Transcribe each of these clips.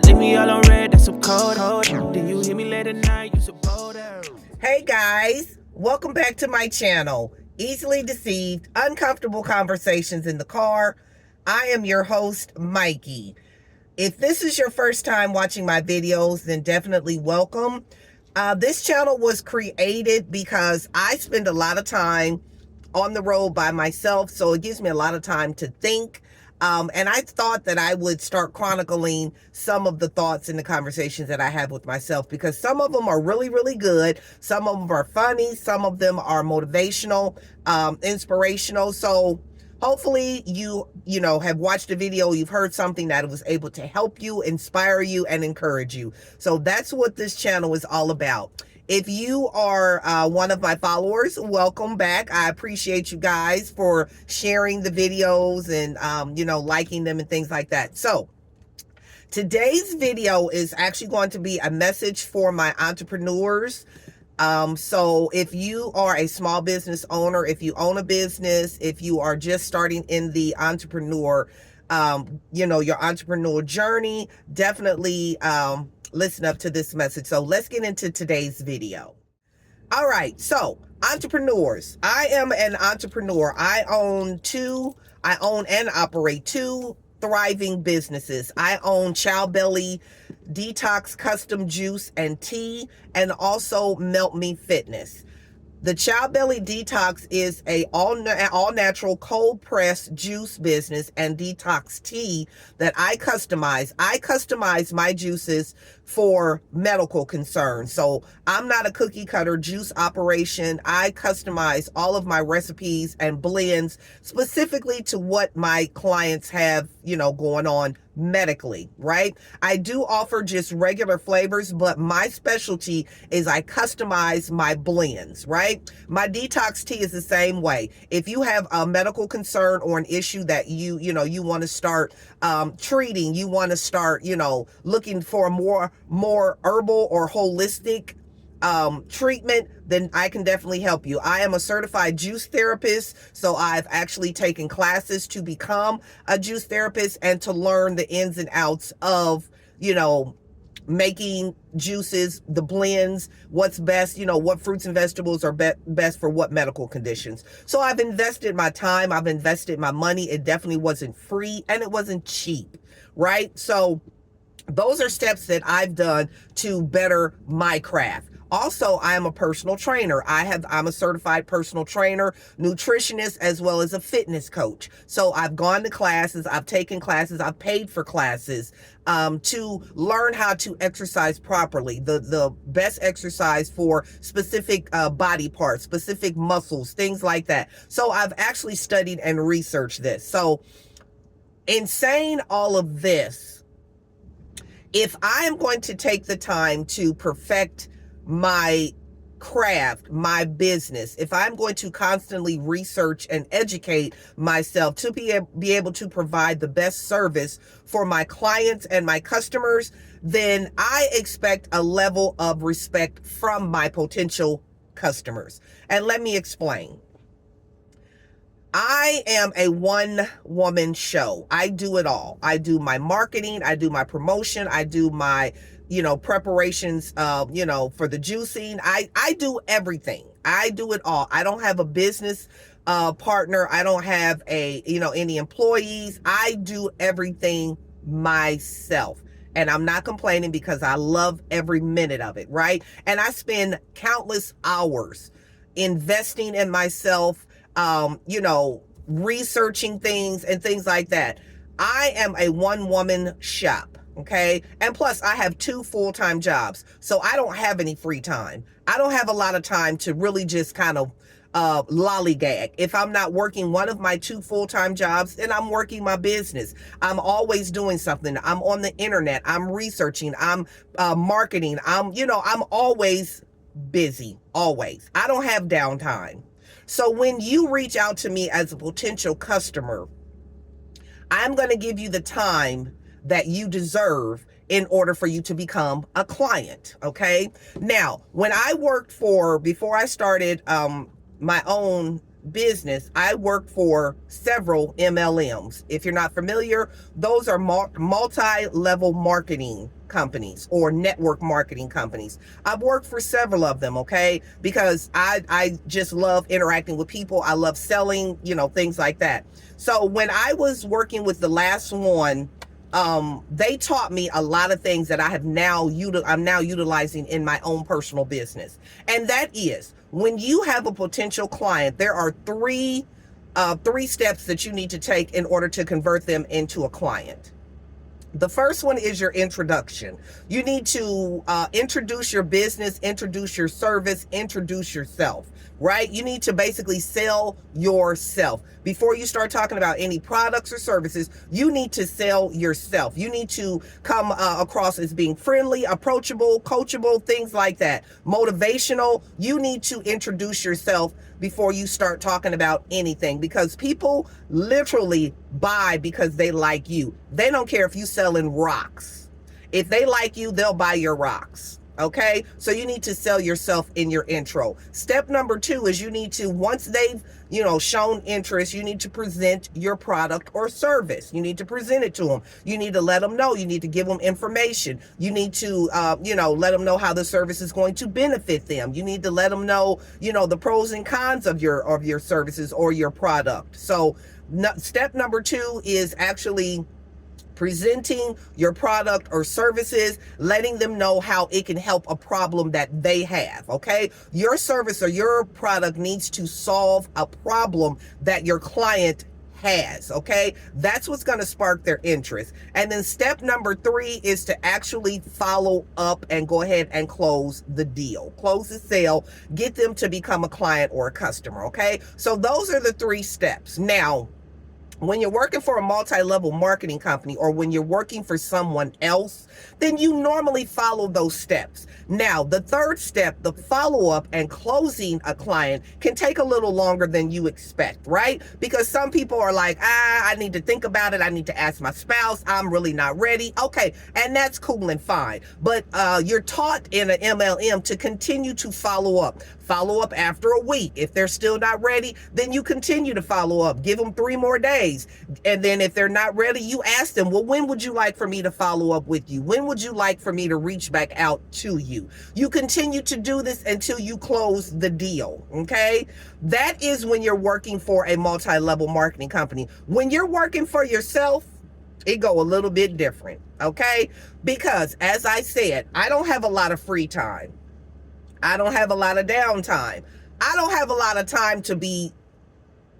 leave me all on red, that's some cold. Then you hear me late at night, you suppose that. Hey guys, welcome back to my channel, Easily Deceived, Uncomfortable Conversations in the Car. I am your host, Mikey. If this is your first time watching my videos, then definitely welcome. This channel was created because I spend a lot of time on the road by myself, so it gives me a lot of time to think. And I thought that I would start chronicling some of the thoughts and the conversations that I have with myself, because some of them are really, really good. Some of them are funny. Some of them are motivational, inspirational. So hopefully you have watched a video, you've heard something that was able to help you, inspire you, and encourage you. So that's what this channel is all about. If you are one of my followers, welcome back. I appreciate you guys for sharing the videos and, liking them and things like that. So today's video is actually going to be a message for my entrepreneurs. So if you are a small business owner, if you own a business, if you are just starting in the entrepreneur, your entrepreneurial journey, definitely, listen up to this message. So let's get into today's video. All right. So entrepreneurs, I am an entrepreneur. I own and operate two thriving businesses. I own Chow Belly Detox Custom Juice and Tea, and also Melt Me Fitness. The Chow Belly Detox is a all natural cold pressed juice business and detox tea that I customize. I customize my juices for medical concerns. So I'm not a cookie cutter juice operation. I customize all of my recipes and blends specifically to what my clients have, going on medically, right? I do offer just regular flavors, but my specialty is I customize my blends, right? My detox tea is the same way. If you have a medical concern or an issue that you want to start treating, you want to start, looking for a more herbal or holistic treatment, then I can definitely help you. I am a certified juice therapist, so I've actually taken classes to become a juice therapist and to learn the ins and outs of, making juices, the blends, what's best, what fruits and vegetables are best for what medical conditions. So I've invested my time, I've invested my money. It definitely wasn't free and it wasn't cheap, right? So those are steps that I've done to better my craft. Also, I am a personal trainer. I'm a certified personal trainer, nutritionist, as well as a fitness coach. So I've gone to classes, I've taken classes, I've paid for classes to learn how to exercise properly, the best exercise for specific body parts, specific muscles, things like that. So I've actually studied and researched this. So in saying all of this, if I am going to take the time to perfect my craft, my business, if I'm going to constantly research and educate myself to be able to provide the best service for my clients and my customers, then I expect a level of respect from my potential customers. And let me explain. I am a one-woman show. I do it all. I do my marketing, I do my promotion, I do my preparations, for the juicing. I do everything. I do it all. I don't have a business partner. I don't have any employees. I do everything myself. And I'm not complaining because I love every minute of it, right? And I spend countless hours investing in myself, researching things and things like that. I am a one-woman shop. Okay. And plus I have two full-time jobs. So I don't have any free time. I don't have a lot of time to really just kind of lollygag. If I'm not working one of my two full-time jobs, then I'm working my business. I'm always doing something. I'm on the internet. I'm researching. I'm marketing. I'm always busy. Always. I don't have downtime. So when you reach out to me as a potential customer, I'm going to give you the time that you deserve in order for you to become a client. Okay. Now, when I worked before I started my own business, I work for several MLMs. If you're not familiar, those are multi-level marketing companies or network marketing companies. I've worked for several of them, okay? Because I just love interacting with people. I love selling, things like that. So when I was working with the last one, they taught me a lot of things that I'm now utilizing in my own personal business. And that is, when you have a potential client, there are three steps that you need to take in order to convert them into a client. The first one is your introduction. You need to introduce your business, introduce your service, introduce yourself, right? You need to basically sell yourself. Before you start talking about any products or services, you need to sell yourself. You need to come across as being friendly, approachable, coachable, things like that. Motivational. You need to introduce yourself before you start talking about anything, because people literally buy because they like you. They don't care if you selling rocks. If they like you, they'll buy your rocks. Okay, so you need to sell yourself in your intro. Step number 2 is you need to, once they've shown interest, you need to present your product or service. You need to present it to them. You need to let them know. You need to give them information. You need to let them know how the service is going to benefit them. You need to let them know the pros and cons of your services or your product. So step number 2 is actually presenting your product or services, letting them know how it can help a problem that they have, okay? Your service or your product needs to solve a problem that your client has, okay? That's what's going to spark their interest. And then step number 3 is to actually follow up and go ahead and close the deal. Close the sale, get them to become a client or a customer, okay? So those are the 3 steps. Now, when you're working for a multi-level marketing company or when you're working for someone else, then you normally follow those steps. Now, the third step, the follow-up and closing a client, can take a little longer than you expect, right? Because some people are like, I need to think about it. I need to ask my spouse. I'm really not ready. Okay, and that's cool and fine. But you're taught in an MLM to continue to follow up. Follow up after a week. If they're still not ready, then you continue to follow up. Give them 3 more days. And then if they're not ready, you ask them, well, when would you like for me to follow up with you? When would you like for me to reach back out to you? You continue to do this until you close the deal, okay? That is when you're working for a multi-level marketing company. When you're working for yourself, it go a little bit different, okay? Because as I said, I don't have a lot of free time. I don't have a lot of downtime. I don't have a lot of time to be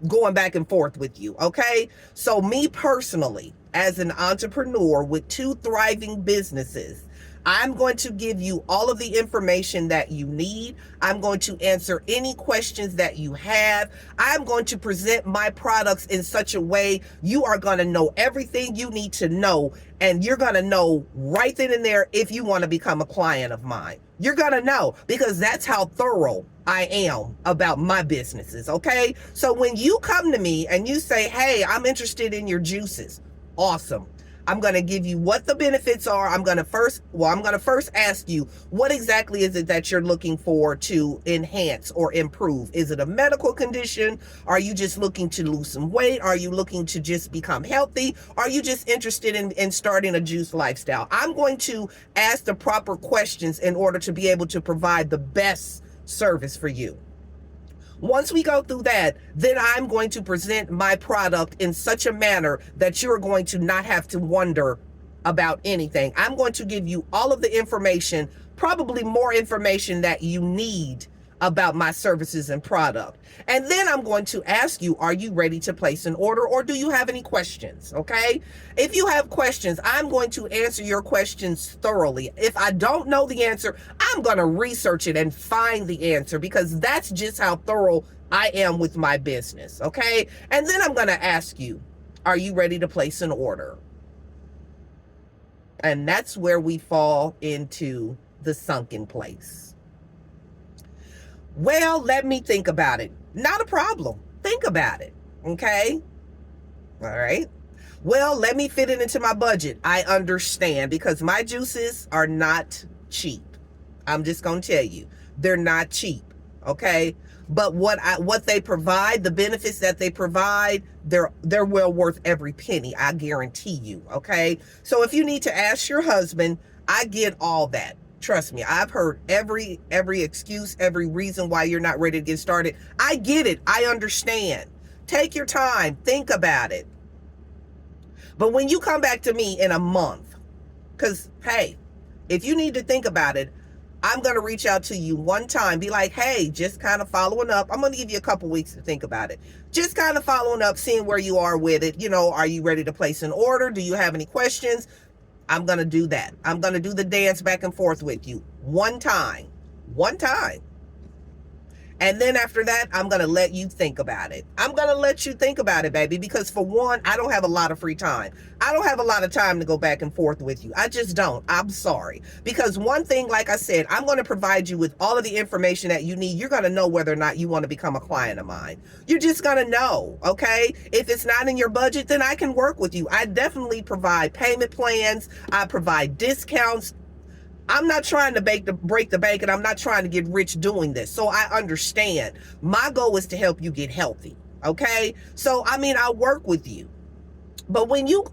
going back and forth with you, okay? So me personally, as an entrepreneur with 2 thriving businesses, I'm going to give you all of the information that you need. I'm going to answer any questions that you have. I'm going to present my products in such a way you are going to know everything you need to know, and you're going to know right then and there if you want to become a client of mine. You're going to know, because that's how thorough I am about my businesses, okay? So when you come to me and you say, hey, I'm interested in your juices, awesome. I'm going to give you what the benefits are. I'm going to first ask you, what exactly is it that you're looking for to enhance or improve? Is it a medical condition? Are you just looking to lose some weight? Are you looking to just become healthy? Are you just interested in starting a juice lifestyle? I'm going to ask the proper questions in order to be able to provide the best service for you. Once we go through that, then I'm going to present my product in such a manner that you're going to not have to wonder about anything. I'm going to give you all of the information, probably more information that you need about my services and product. And then I'm going to ask you, are you ready to place an order, or do you have any questions? Okay. If you have questions, I'm going to answer your questions thoroughly. If I don't know the answer, I'm going to research it and find the answer, because that's just how thorough I am with my business. Okay. And then I'm going to ask you, are you ready to place an order? And that's where we fall into the sunken place. Well, let me think about it. Not a problem. Think about it. Okay. All right. Well, let me fit it into my budget. I understand, because my juices are not cheap. I'm just going to tell you, they're not cheap. Okay. But what they provide, the benefits that they provide, they're well worth every penny. I guarantee you. Okay. So if you need to ask your husband, I get all that. Trust me, I've heard every excuse, every reason why you're not ready to get started. I get it. I understand. Take your time. Think about it. But when you come back to me in a month, because, hey, if you need to think about it, I'm going to reach out to you one time. Be like, hey, just kind of following up. I'm going to give you a couple weeks to think about it. Just kind of following up, seeing where you are with it. You know, are you ready to place an order? Do you have any questions? I'm going to do that. I'm going to do the dance back and forth with you one time. And then after that, I'm going to let you think about it. I'm going to let you think about it, baby, because for one, I don't have a lot of free time. I don't have a lot of time to go back and forth with you. I just don't. I'm sorry. Because one thing, like I said, I'm going to provide you with all of the information that you need. You're going to know whether or not you want to become a client of mine. You're just going to know, okay? If it's not in your budget, then I can work with you. I definitely provide payment plans. I provide discounts. I'm not trying to break the bank, and I'm not trying to get rich doing this. So I understand. My goal is to help you get healthy. Okay. So, I mean, I'll work with you. But when you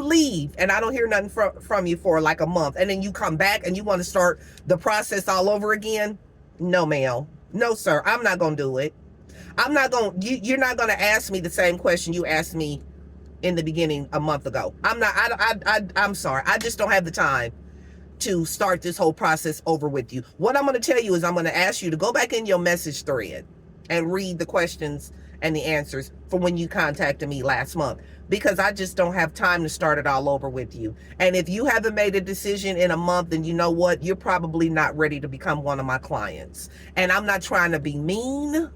leave and I don't hear nothing from you for like a month, and then you come back and you want to start the process all over again, no, ma'am. No, sir. I'm not going to do it. You're not going to ask me the same question you asked me in the beginning a month ago. I'm sorry. I just don't have the time to start this whole process over with you. What I'm going to tell you is I'm going to ask you to go back in your message thread and read the questions and the answers for when you contacted me last month, because I just don't have time to start it all over with you. And if you haven't made a decision in a month, then you know what? You're probably not ready to become one of my clients. And I'm not trying to be mean.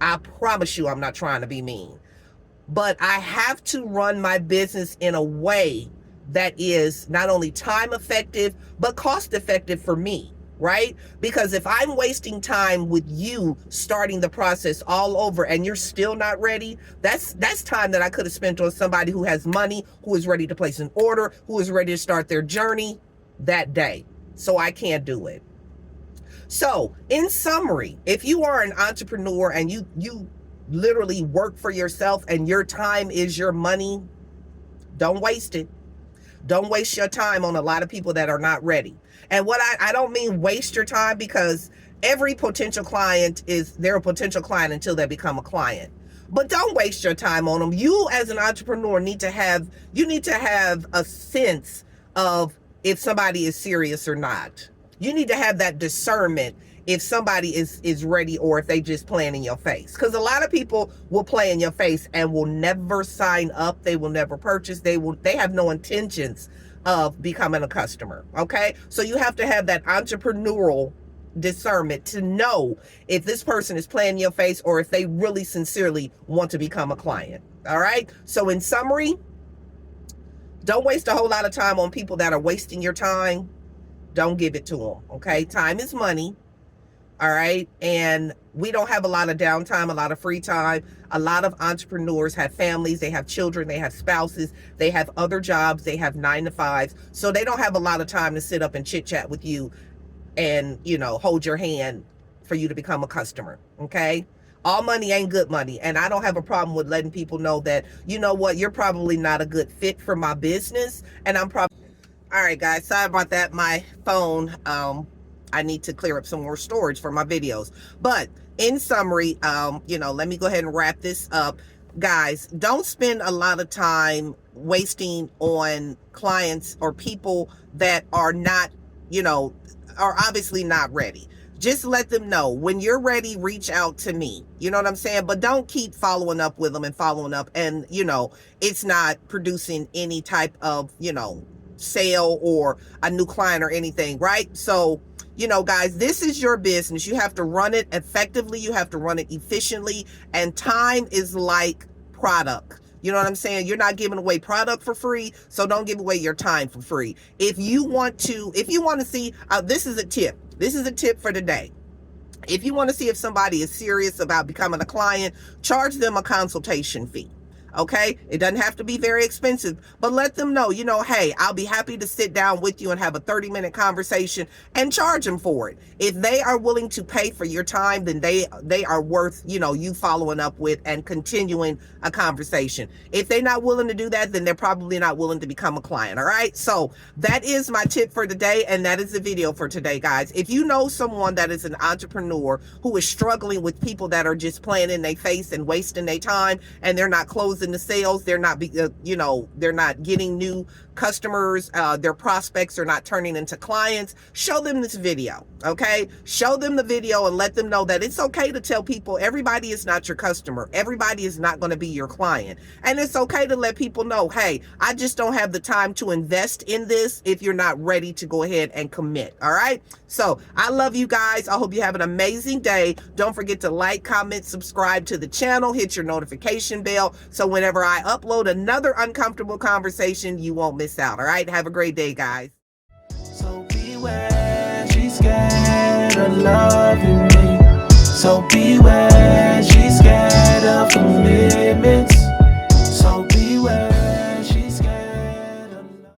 I promise you I'm not trying to be mean. But I have to run my business in a way that is not only time effective, but cost effective for me, right? Because if I'm wasting time with you starting the process all over and you're still not ready, that's time that I could have spent on somebody who has money, who is ready to place an order, who is ready to start their journey that day. So I can't do it. So in summary, if you are an entrepreneur and you literally work for yourself and your time is your money, don't waste it. Don't waste your time on a lot of people that are not ready. And what I don't mean waste your time, because every potential client they're a potential client until they become a client. But don't waste your time on them. You as an entrepreneur need to have a sense of if somebody is serious or not. You need to have that discernment if somebody is ready or if they just playing in your face. Because a lot of people will play in your face and will never sign up. They will never purchase. They have no intentions of becoming a customer. Okay. So you have to have that entrepreneurial discernment to know if this person is playing in your face or if they really sincerely want to become a client. All right. So in summary, don't waste a whole lot of time on people that are wasting your time. Don't give it to them. Okay. Time is money. All right. And we don't have a lot of downtime, a lot of free time. A lot of entrepreneurs have families, they have children, they have spouses, they have other jobs, they have 9-to-5s. So they don't have a lot of time to sit up and chit chat with you and, hold your hand for you to become a customer. Okay. All money ain't good money. And I don't have a problem with letting people know that, you know what, you're probably not a good fit for my business. And I'm probably, all right, guys, sorry about that. My phone, I need to clear up some more storage for my videos. But in summary, let me go ahead and wrap this up. Guys, don't spend a lot of time wasting on clients or people that are not, are obviously not ready. Just let them know when you're ready, reach out to me. You know what I'm saying? But don't keep following up with them and following up. And, it's not producing any type of, sale or a new client or anything, right? So, guys, this is your business. You have to run it effectively. You have to run it efficiently. And time is like product. You know what I'm saying? You're not giving away product for free. So don't give away your time for free. If you want to see, this is a tip. This is a tip for today. If you want to see if somebody is serious about becoming a client, charge them a consultation fee. Okay, it doesn't have to be very expensive, but let them know, you know, hey, I'll be happy to sit down with you and have a 30-minute conversation, and charge them for it. If they are willing to pay for your time, then they are worth, you know, you following up with and continuing a conversation. If they're not willing to do that, then they're probably not willing to become a client. All right, so that is my tip for today, and that is the video for today, guys. If you know someone that is an entrepreneur who is struggling with people that are just playing in their face and wasting their time, and they're not closing the sales, they're not they're not getting new customers, their prospects are not turning into clients, show them this video. Okay, show them the video and let them know that it's okay to tell people everybody is not your customer, everybody is not going to be your client, and it's okay to let people know, hey, I just don't have the time to invest in this if you're not ready to go ahead and commit. All right, so I love you guys. I hope you have an amazing day. Don't forget to like, comment, subscribe to the channel, hit your notification bell, so whenever I upload another uncomfortable conversation, you won't miss out. All right, have a great day, guys. So beware, she's scared of loving me. So beware, she's